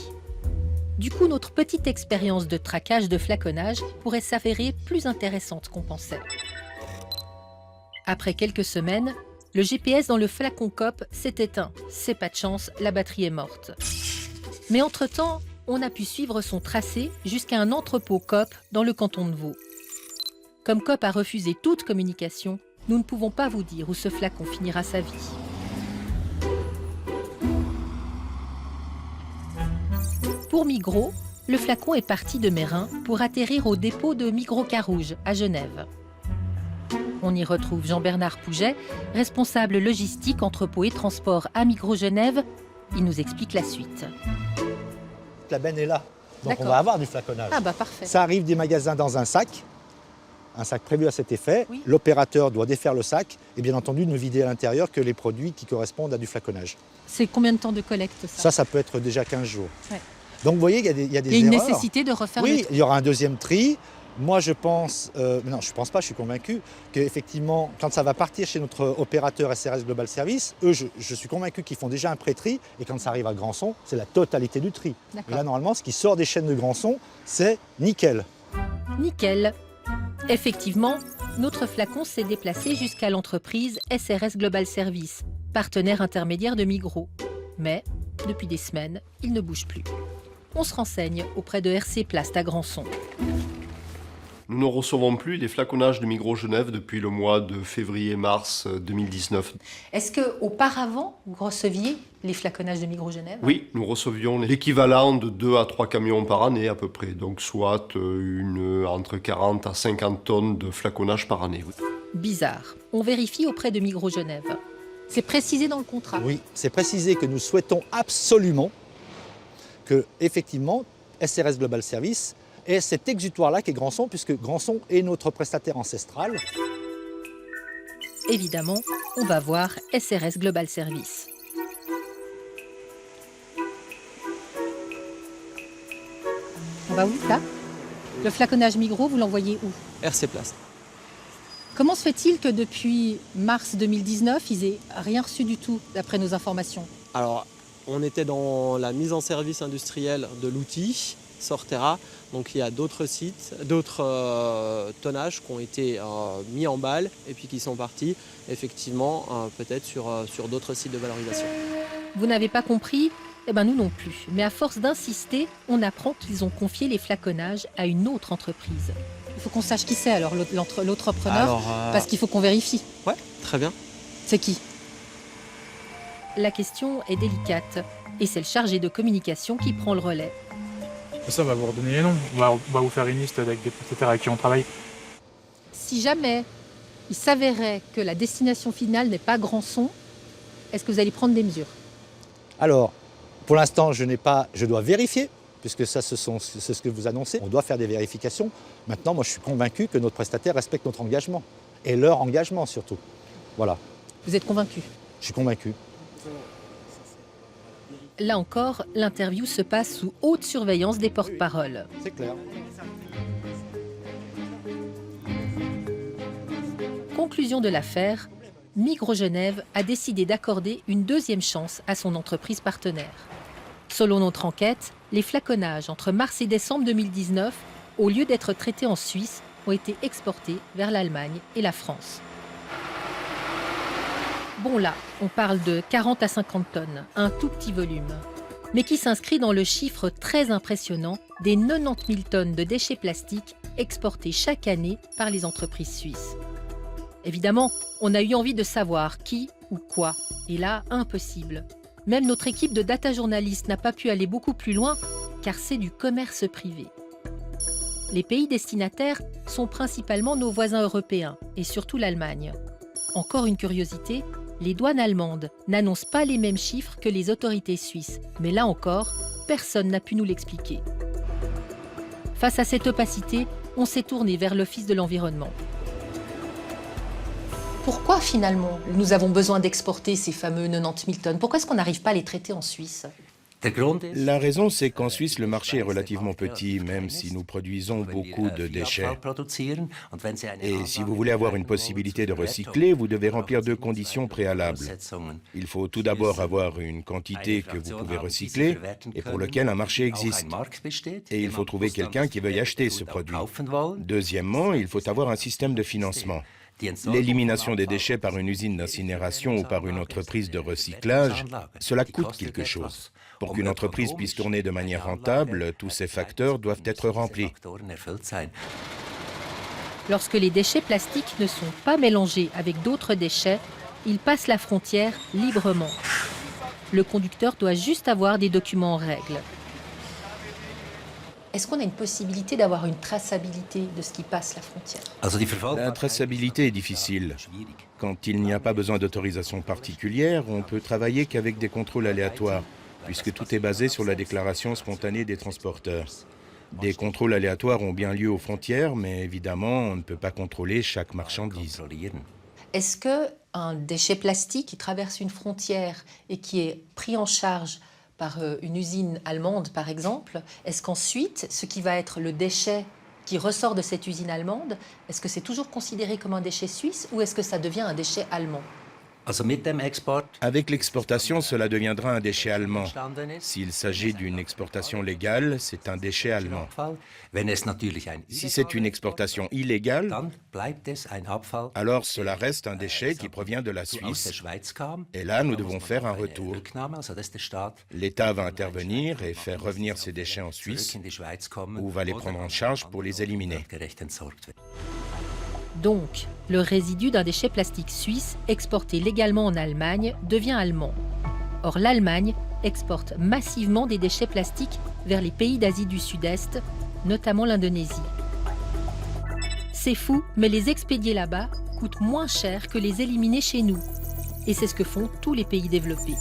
Du coup, notre petite expérience de traquage de flaconnage pourrait s'avérer plus intéressante qu'on pensait. Après quelques semaines, le GPS dans le flacon Coop s'est éteint. C'est pas de chance, la batterie est morte. Mais entre-temps, on a pu suivre son tracé jusqu'à un entrepôt Coop dans le canton de Vaud. Comme Coop a refusé toute communication, nous ne pouvons pas vous dire où ce flacon finira sa vie. Pour Migros, le flacon est parti de Meyrin pour atterrir au dépôt de Migros Carouge à Genève. On y retrouve Jean-Bernard Pouget, responsable logistique, entrepôt et transport à Migros Genève. Il nous explique la suite. La benne est là, donc on va avoir du flaconnage. Ah bah parfait. Ça arrive des magasins dans un sac prévu à cet effet. Oui. L'opérateur doit défaire le sac et bien entendu ne vider à l'intérieur que les produits qui correspondent à du flaconnage. C'est combien de temps de collecte ça? Ça peut être déjà 15 jours. Ouais. Donc vous voyez, il y a des erreurs. Il y a une nécessité de refaire le tri. Oui, il y aura un deuxième tri. Moi, je pense, non, je pense pas, je suis convaincu qu'effectivement, quand ça va partir chez notre opérateur SRS Global Service, eux, je suis convaincu qu'ils font déjà un pré-tri, et quand ça arrive à Grandson, c'est la totalité du tri. Et là, normalement, ce qui sort des chaînes de Grandson, c'est nickel. Nickel. Effectivement, notre flacon s'est déplacé jusqu'à l'entreprise SRS Global Service, partenaire intermédiaire de Migros. Mais, depuis des semaines, il ne bouge plus. On se renseigne auprès de RC Plast à Grandson. Nous ne recevons plus les flaconnages de Migros Genève depuis le mois de février-mars 2019. Est-ce qu'auparavant, vous receviez les flaconnages de Migros Genève? Oui, nous recevions l'équivalent de 2 à 3 camions par année à peu près, donc soit entre 40 à 50 tonnes de flaconnage par année. Oui. Bizarre. On vérifie auprès de Migros Genève. C'est précisé dans le contrat. Oui, c'est précisé que nous souhaitons absolument que, effectivement, SRS Global Service ait cet exutoire-là qui est Granson, puisque Granson est notre prestataire ancestral. Évidemment, on va voir SRS Global Service. On va où, là? Le flaconnage Migros, vous l'envoyez où? RC Plast. Comment se fait-il que depuis mars 2019, ils n'aient rien reçu du tout, d'après nos informations? Alors, on était dans la mise en service industrielle de l'outil Sortera. Donc il y a d'autres sites, d'autres tonnages qui ont été mis en balle et puis qui sont partis effectivement peut-être sur d'autres sites de valorisation. Vous n'avez pas compris? Eh bien nous non plus. Mais à force d'insister, on apprend qu'ils ont confié les flaconnages à une autre entreprise. Il faut qu'on sache qui c'est alors l'entrepreneur, parce qu'il faut qu'on vérifie. Ouais, très bien. C'est qui? La question est délicate et c'est le chargé de communication qui prend le relais. Ça va vous redonner les noms. On va vous faire une liste avec des prestataires avec qui on travaille. Si jamais il s'avérait que la destination finale n'est pas Granson, est-ce que vous allez prendre des mesures? Alors, pour l'instant, je dois vérifier, puisque ça, c'est ce que vous annoncez. On doit faire des vérifications. Maintenant, moi, je suis convaincu que notre prestataire respecte notre engagement, et leur engagement surtout. Voilà. Vous êtes convaincu? Je suis convaincu. Là encore, l'interview se passe sous haute surveillance des porte-paroles. C'est clair. Conclusion de l'affaire, Migros Genève a décidé d'accorder une deuxième chance à son entreprise partenaire. Selon notre enquête, les flaconnages entre mars et décembre 2019, au lieu d'être traités en Suisse, ont été exportés vers l'Allemagne et la France. Bon là, on parle de 40 à 50 tonnes, un tout petit volume, mais qui s'inscrit dans le chiffre très impressionnant des 90 000 tonnes de déchets plastiques exportés chaque année par les entreprises suisses. Évidemment, on a eu envie de savoir qui ou quoi, et là, impossible. Même notre équipe de data journalistes n'a pas pu aller beaucoup plus loin, car c'est du commerce privé. Les pays destinataires sont principalement nos voisins européens, et surtout l'Allemagne. Encore une curiosité, les douanes allemandes n'annoncent pas les mêmes chiffres que les autorités suisses, mais là encore, personne n'a pu nous l'expliquer. Face à cette opacité, on s'est tourné vers l'Office de l'environnement. Pourquoi finalement nous avons besoin d'exporter ces fameux 90 000 tonnes? Pourquoi est-ce qu'on n'arrive pas à les traiter en Suisse? La raison, c'est qu'en Suisse, le marché est relativement petit, même si nous produisons beaucoup de déchets. Et si vous voulez avoir une possibilité de recycler, vous devez remplir 2 conditions préalables. Il faut tout d'abord avoir une quantité que vous pouvez recycler et pour lequel un marché existe. Et il faut trouver quelqu'un qui veuille acheter ce produit. Deuxièmement, il faut avoir un système de financement. L'élimination des déchets par une usine d'incinération ou par une entreprise de recyclage, cela coûte quelque chose. Pour qu'une entreprise puisse tourner de manière rentable, tous ces facteurs doivent être remplis. Lorsque les déchets plastiques ne sont pas mélangés avec d'autres déchets, ils passent la frontière librement. Le conducteur doit juste avoir des documents en règle. Est-ce qu'on a une possibilité d'avoir une traçabilité de ce qui passe la frontière? La traçabilité est difficile. Quand il n'y a pas besoin d'autorisation particulière, on peut travailler qu'avec des contrôles aléatoires, puisque tout est basé sur la déclaration spontanée des transporteurs. Des contrôles aléatoires ont bien lieu aux frontières, mais évidemment, on ne peut pas contrôler chaque marchandise. Est-ce qu'un déchet plastique qui traverse une frontière et qui est pris en charge par une usine allemande, par exemple, est-ce qu'ensuite, ce qui va être le déchet qui ressort de cette usine allemande, est-ce que c'est toujours considéré comme un déchet suisse ou est-ce que ça devient un déchet allemand? Avec l'exportation, cela deviendra un déchet allemand. S'il s'agit d'une exportation légale, c'est un déchet allemand. Si c'est une exportation illégale, alors cela reste un déchet qui provient de la Suisse. Et là, nous devons faire un retour. L'État va intervenir et faire revenir ces déchets en Suisse, ou va les prendre en charge pour les éliminer. Donc, le résidu d'un déchet plastique suisse exporté légalement en Allemagne devient allemand. Or, l'Allemagne exporte massivement des déchets plastiques vers les pays d'Asie du Sud-Est, notamment l'Indonésie. C'est fou, mais les expédier là-bas coûte moins cher que les éliminer chez nous. Et c'est ce que font tous les pays développés.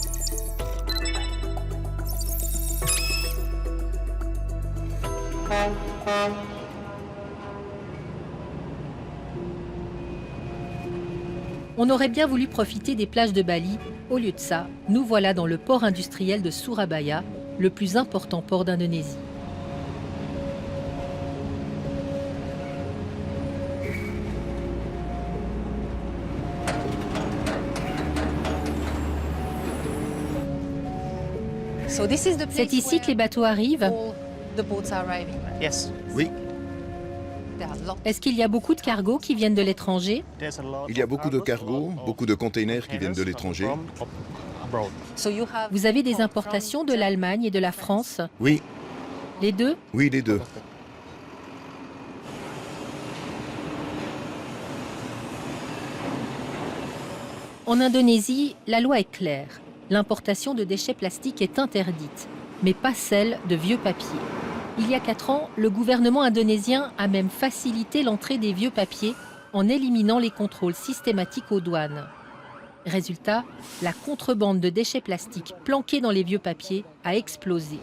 On aurait bien voulu profiter des plages de Bali. Au lieu de ça, nous voilà dans le port industriel de Surabaya, le plus important port d'Indonésie. C'est ici que les bateaux arrivent? Oui. Est-ce qu'il y a beaucoup de cargos qui viennent de l'étranger? Il y a beaucoup de cargos, beaucoup de containers qui viennent de l'étranger. Vous avez des importations de l'Allemagne et de la France? Oui. Les deux? Oui, les deux. En Indonésie, la loi est claire. L'importation de déchets plastiques est interdite, mais pas celle de vieux papiers. Il y a 4 ans, le gouvernement indonésien a même facilité l'entrée des vieux papiers en éliminant les contrôles systématiques aux douanes. Résultat, la contrebande de déchets plastiques planqués dans les vieux papiers a explosé.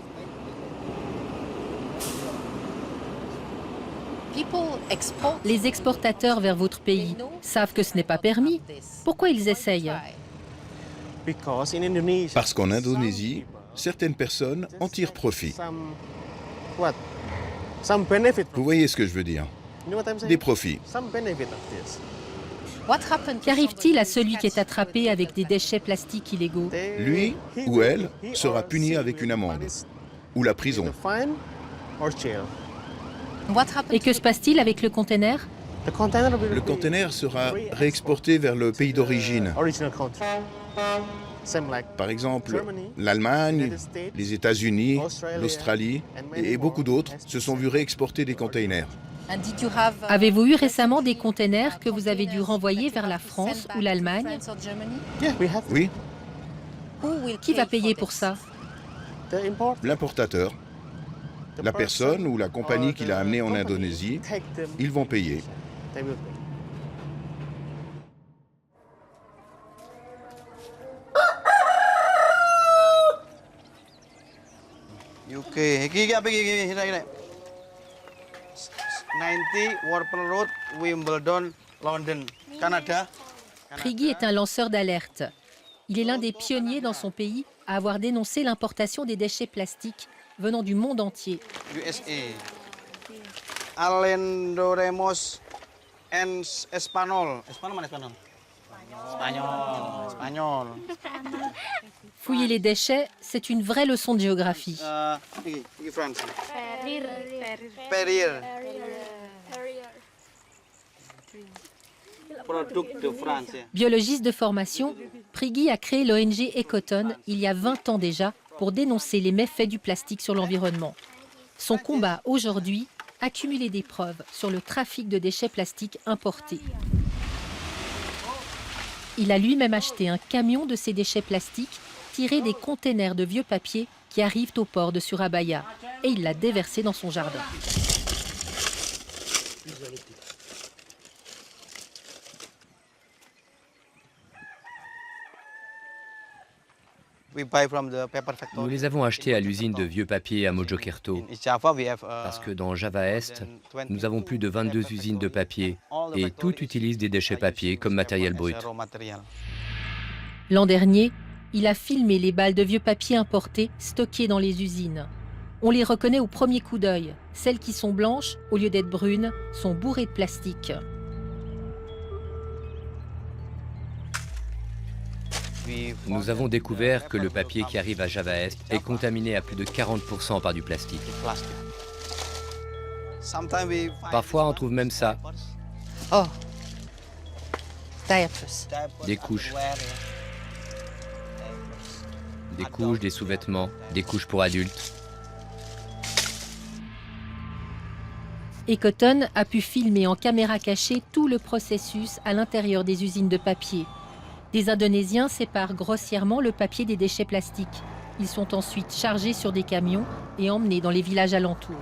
Les exportateurs vers votre pays savent que ce n'est pas permis. Pourquoi ils essayent? Parce qu'en Indonésie, certaines personnes en tirent profit. Vous voyez ce que je veux dire? Des profits. Qu'arrive-t-il à celui qui est attrapé avec des déchets plastiques illégaux? Lui ou elle sera puni avec une amende ou la prison. Et que se passe-t-il avec le conteneur? Le conteneur sera réexporté vers le pays d'origine. Par exemple, l'Allemagne, les États-Unis, l'Australie et beaucoup d'autres se sont vus réexporter des containers. Avez-vous eu récemment des containers que vous avez dû renvoyer vers la France ou l'Allemagne? Oui. Qui va payer pour ça? L'importateur, la personne ou la compagnie qui l'a amené en Indonésie, ils vont payer. UK, iki apa iki? 90 Warple Road, Wimbledon, London, Canada. Priggy est un lanceur d'alerte. Il est l'un des pionniers dans son pays à avoir dénoncé l'importation des déchets plastiques venant du monde entier. USA. Alendo Remos en Espagnol. Espagnol mana Espagnol? Espagnol. Fouiller les déchets, c'est une vraie leçon de géographie. France. Perrier. Biologiste de formation, Priggy a créé l'ONG Ecoton il y a 20 ans déjà pour dénoncer les méfaits du plastique sur l'environnement. Son combat aujourd'hui, accumuler des preuves sur le trafic de déchets plastiques importés. Il a lui-même acheté un camion de ces déchets plastiques tirés des containers de vieux papier qui arrivent au port de Surabaya et il l'a déversé dans son jardin. Nous les avons achetés à l'usine de vieux papier à Mojokerto, parce que dans Java Est, nous avons plus de 22 usines de papier et toutes utilisent des déchets papier comme matériel brut. L'an dernier, il a filmé les balles de vieux papier importés stockées dans les usines. On les reconnaît au premier coup d'œil. Celles qui sont blanches, au lieu d'être brunes, sont bourrées de plastique. Nous avons découvert que le papier qui arrive à Java Est est contaminé à plus de 40% par du plastique. Parfois, on trouve même ça. Oh, diapers. Des couches. Des couches, des sous-vêtements, des couches pour adultes. Ekoton a pu filmer en caméra cachée tout le processus à l'intérieur des usines de papier. Des Indonésiens séparent grossièrement le papier des déchets plastiques. Ils sont ensuite chargés sur des camions et emmenés dans les villages alentours.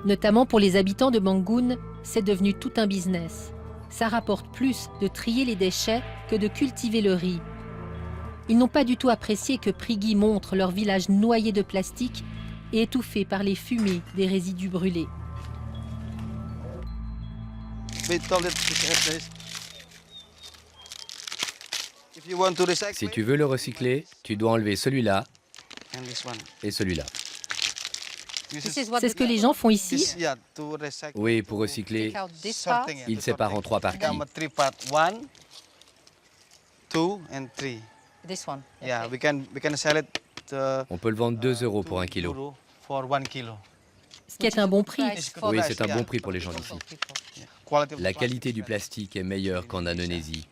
Notamment pour les habitants de Bangun, c'est devenu tout un business. Ça rapporte plus de trier les déchets que de cultiver le riz. Ils n'ont pas du tout apprécié que Prigui montre leur village noyé de plastique et étouffé par les fumées des résidus brûlés. Si tu veux le recycler, tu dois enlever celui-là et celui-là. C'est ce que les gens font ici. Oui, pour recycler, ils séparent en 3 parties. On peut le vendre 2 € pour 1 kilo. Ce qui est un bon prix. Oui, c'est un bon prix pour les gens d'ici. La qualité du plastique est meilleure qu'en Indonésie.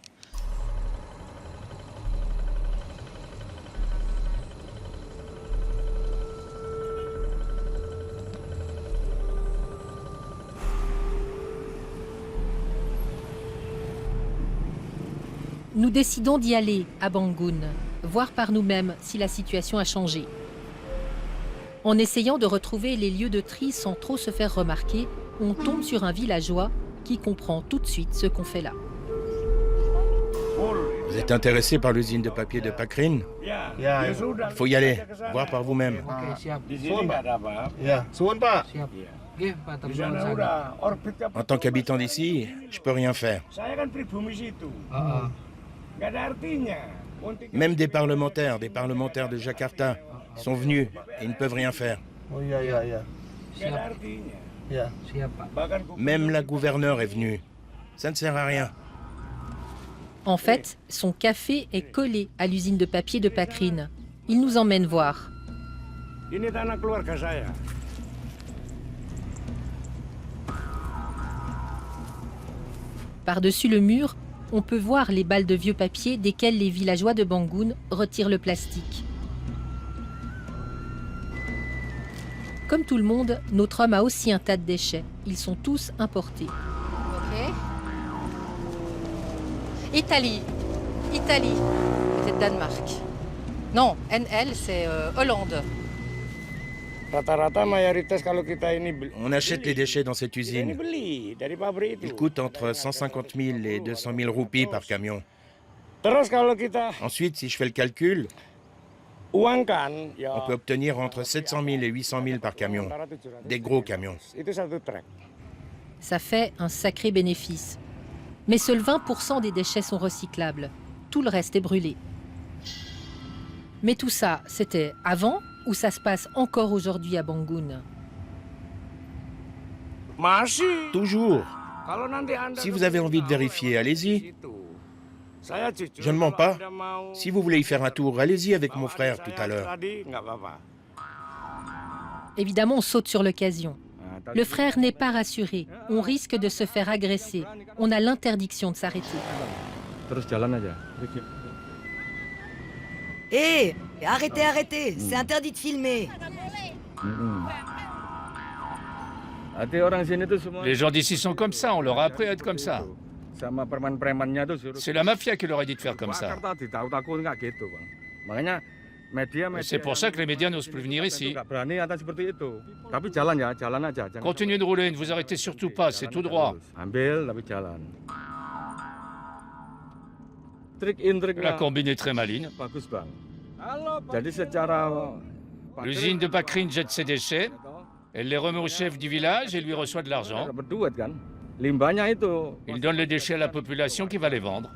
Nous décidons d'y aller à Bangun, voir par nous-mêmes si la situation a changé. En essayant de retrouver les lieux de tri sans trop se faire remarquer, on tombe sur un villageois qui comprend tout de suite ce qu'on fait là. Vous êtes intéressé par l'usine de papier de Pakrin? Il faut y aller, voir par vous-même. En tant qu'habitant d'ici, je peux rien faire. Même des parlementaires de Jakarta sont venus et ils ne peuvent rien faire. Même la gouverneure est venue. Ça ne sert à rien. En fait, son café est collé à l'usine de papier de Pakrin. Il nous emmène voir. Par-dessus le mur, on peut voir les balles de vieux papier desquelles les villageois de Bangun retirent le plastique. Comme tout le monde, notre homme a aussi un tas de déchets. Ils sont tous importés. Ok. Italie. C'est Danemark. Non, NL, c'est Hollande. On achète les déchets dans cette usine. Ils coûtent entre 150 000 et 200 000 roupies par camion. Ensuite, si je fais le calcul, on peut obtenir entre 700 000 et 800 000 par camion. Des gros camions. Ça fait un sacré bénéfice. Mais seuls 20% des déchets sont recyclables. Tout le reste est brûlé. Mais tout ça, c'était avant ou ça se passe encore aujourd'hui à Bangun? Toujours. Si vous avez envie de vérifier, allez-y. Je ne mens pas. Si vous voulez y faire un tour, allez-y avec mon frère tout à l'heure. Évidemment, on saute sur l'occasion. Le frère n'est pas rassuré. On risque de se faire agresser. On a l'interdiction de s'arrêter. Hé, arrêtez, c'est interdit de filmer. Les gens d'ici sont comme ça, on leur a appris à être comme ça. C'est la mafia qui leur a dit de faire comme ça. C'est pour ça que les médias n'osent plus venir ici. Continuez de rouler, ne vous arrêtez surtout pas, c'est tout droit. La combine est très maligne. L'usine de Pakrin jette ses déchets, elle les remet au chef du village et lui reçoit de l'argent. Il donne les déchets à la population qui va les vendre.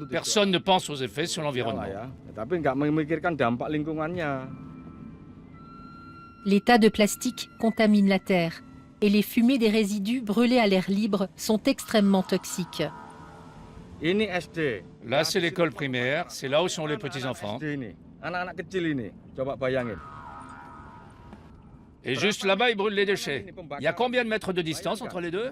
Personne ne pense aux effets sur l'environnement. Les tas de plastique contaminent la terre et les fumées des résidus brûlés à l'air libre sont extrêmement toxiques. Là, c'est l'école primaire, c'est là où sont les petits-enfants. Et juste là-bas, ils brûlent les déchets. Il y a combien de mètres de distance entre les deux?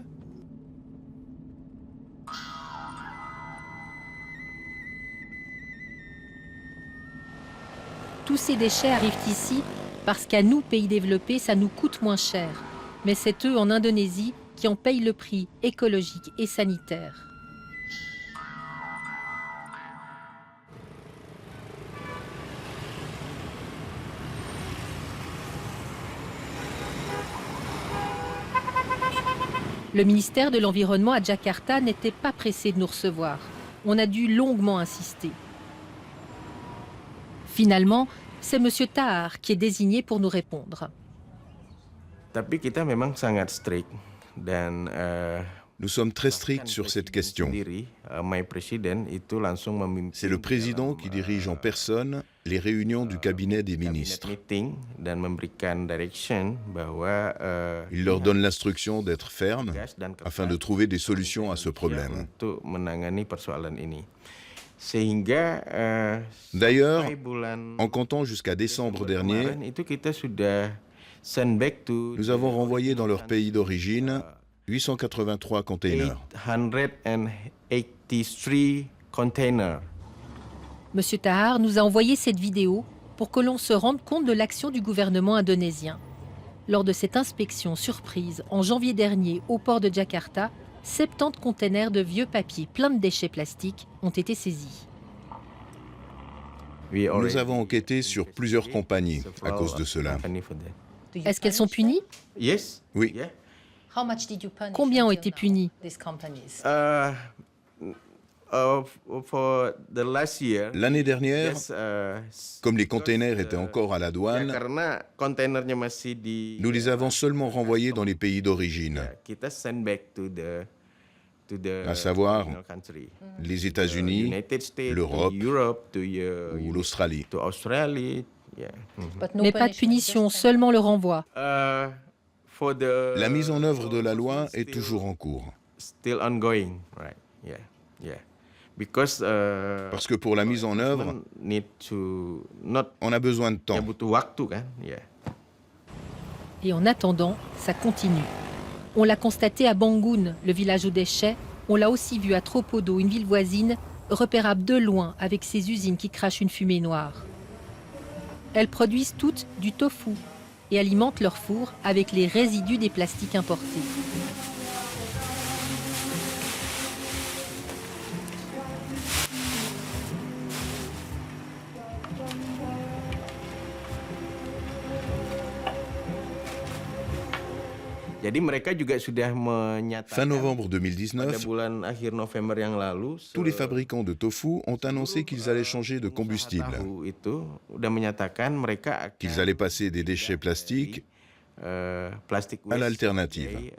Tous ces déchets arrivent ici parce qu'à nous, pays développés, ça nous coûte moins cher. Mais c'est eux, en Indonésie, qui en payent le prix écologique et sanitaire. Le ministère de l'Environnement à Jakarta n'était pas pressé de nous recevoir. On a dû longuement insister. Finalement, c'est M. Tahar qui est désigné pour nous répondre. Nous sommes très stricts sur cette question. C'est le président qui dirige en personne les réunions du cabinet des ministres. Il leur donne l'instruction d'être fermes afin de trouver des solutions à ce problème. D'ailleurs, en comptant jusqu'à décembre dernier, nous avons renvoyé dans leur pays d'origine 883 containers. Monsieur Tahar nous a envoyé cette vidéo pour que l'on se rende compte de l'action du gouvernement indonésien. Lors de cette inspection surprise en janvier dernier au port de Jakarta, 70 containers de vieux papier pleins de déchets plastiques ont été saisis. Nous avons enquêté sur plusieurs compagnies à cause de cela. Est-ce qu'elles sont punies? Oui. Combien ont été punis? L'année dernière, comme les containers étaient encore à la douane, nous les avons seulement renvoyés dans les pays d'origine, à savoir les États-Unis, l'Europe ou l'Australie. Mais pas de punition, seulement le renvoi. La mise en œuvre de la loi est toujours en cours. Parce que pour la mise en œuvre, on a besoin de temps. Et en attendant, ça continue. On l'a constaté à Bangun, le village aux déchets. On l'a aussi vu à Tropodo, une ville voisine, repérable de loin avec ses usines qui crachent une fumée noire. Elles produisent toutes du tofu et alimentent leur four avec les résidus des plastiques importés. Fin novembre 2019, tous les fabricants de tofu ont annoncé qu'ils allaient changer de combustible, qu'ils allaient passer des déchets plastiques à l'alternative,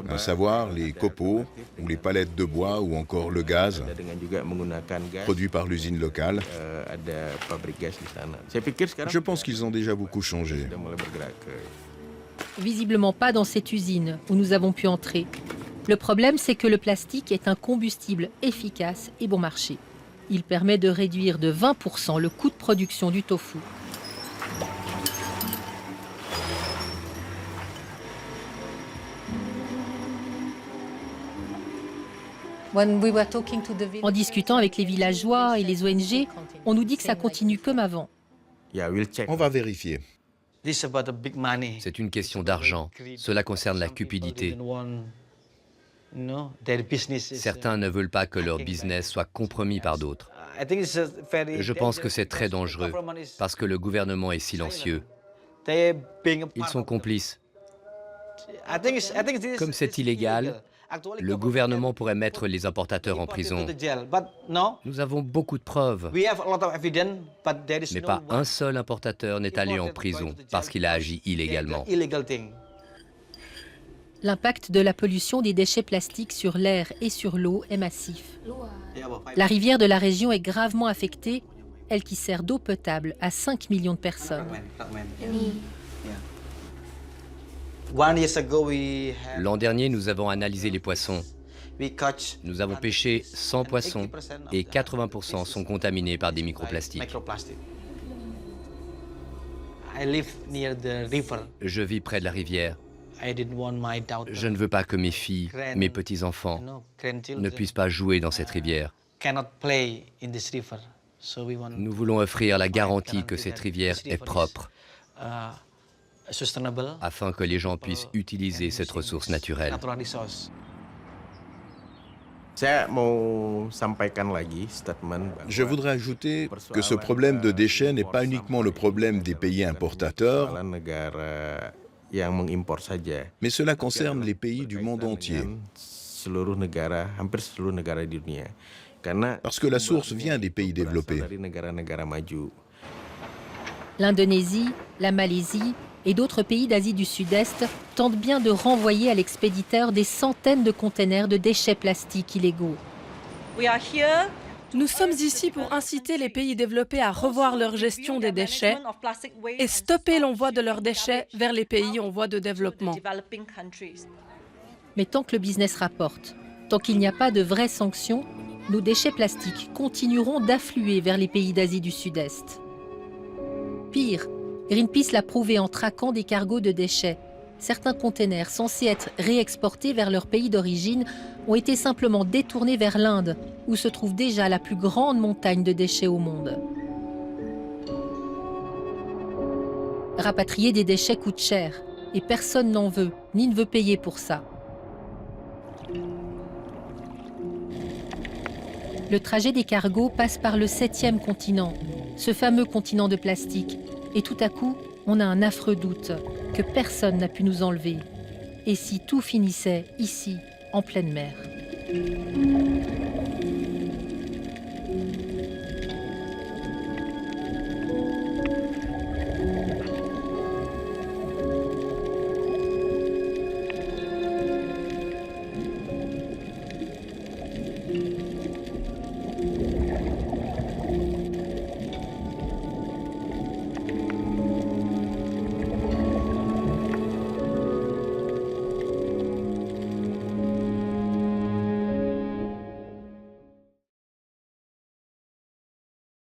à savoir les copeaux ou les palettes de bois ou encore le gaz produit par l'usine locale. Je pense qu'ils ont déjà beaucoup changé. Visiblement pas dans cette usine où nous avons pu entrer. Le problème, c'est que le plastique est un combustible efficace et bon marché. Il permet de réduire de 20% le coût de production du tofu. En discutant avec les villageois et les ONG, on nous dit que ça continue comme avant. On va vérifier. C'est une question d'argent. Cela concerne la cupidité. Certains ne veulent pas que leur business soit compromis par d'autres. Je pense que c'est très dangereux parce que le gouvernement est silencieux. Ils sont complices. Comme c'est illégal, le gouvernement pourrait mettre les importateurs en prison. Nous avons beaucoup de preuves, mais pas un seul importateur n'est allé en prison parce qu'il a agi illégalement. L'impact de la pollution des déchets plastiques sur l'air et sur l'eau est massif. La rivière de la région est gravement affectée. elle qui sert d'eau potable à 5 millions de personnes. L'an dernier, nous avons analysé les poissons. Nous avons pêché 100 poissons et 80% sont contaminés par des microplastiques. Je vis près de la rivière. Je ne veux pas que mes filles, mes petits-enfants ne puissent pas jouer dans cette rivière. Nous voulons offrir la garantie que cette rivière est propre, afin que les gens puissent utiliser cette ressource naturelle. Je voudrais ajouter que ce problème de déchets n'est pas uniquement le problème des pays importateurs, mais cela concerne les pays du monde entier. Parce que la source vient des pays développés. L'Indonésie, la Malaisie et d'autres pays d'Asie du Sud-Est tentent bien de renvoyer à l'expéditeur des centaines de containers de déchets plastiques illégaux. Nous sommes ici pour inciter les pays développés à revoir leur gestion des déchets et stopper l'envoi de leurs déchets vers les pays en voie de développement. Mais tant que le business rapporte, tant qu'il n'y a pas de vraies sanctions, nos déchets plastiques continueront d'affluer vers les pays d'Asie du Sud-Est. Pire, Greenpeace l'a prouvé en traquant des cargos de déchets. Certains containers censés être réexportés vers leur pays d'origine ont été simplement détournés vers l'Inde, où se trouve déjà la plus grande montagne de déchets au monde. Rapatrier des déchets coûte cher, et personne n'en veut, ni ne veut payer pour ça. Le trajet des cargos passe par le 7e continent, ce fameux continent de plastique. Et tout à coup, on a un affreux doute que personne n'a pu nous enlever. Et si tout finissait ici, en pleine mer ?